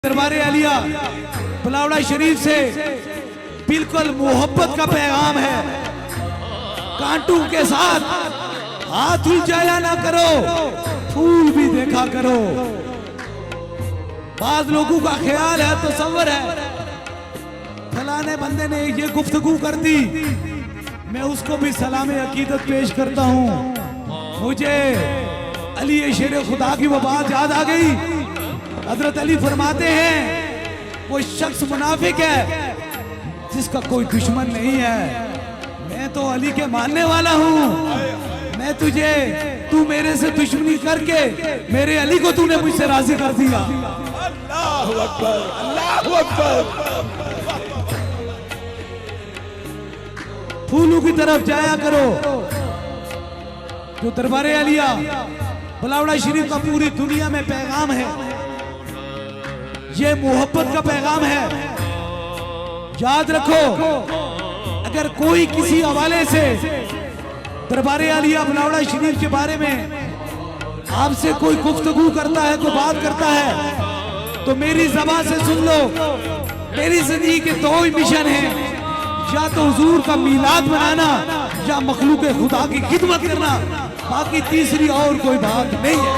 दरबारे आलिया बलावड़ा शरीफ से बिल्कुल मोहब्बत का पैगाम है। कांटों के साथ हाथ उलझाया ना करो, फूल भी देखा करो। बाज लोगों का ख्याल है, तसव्वुर है, फलाने बंदे ने ये गुफ्तगू कर दी, मैं उसको भी सलाम अकीदत पेश करता हूँ। मुझे अली शेर खुदा की वो बात याद आ गई। हजरत अली फरमाते हैं वो शख्स मुनाफिक है जिसका कोई दुश्मन नहीं है। मैं तो अली के मानने वाला हूँ। मैं तुझे, तू मेरे से दुश्मनी करके मेरे अली को तूने मुझसे राजी कर दिया। अल्लाहु अकबर, अल्लाहु अकबर। फूलों की तरफ जाया करो। जो दरबारे आलिया बलावड़ा शरीफ का पूरी दुनिया में पैगाम है, ये मोहब्बत का पैगाम है। याद रखो, अगर कोई किसी हवाले से दरबारे आलिया बलावड़ा शरीफ के बारे में आपसे कोई गुफ्तगू करता है, कोई बात करता है, तो मेरी ज़बान से सुन लो, मेरी जिंदगी के दो ही मिशन हैं, या तो हुजूर का मीलाद मनाना या मखलूक खुदा की खिदमत करना। बाकी तीसरी और कोई बात नहीं है।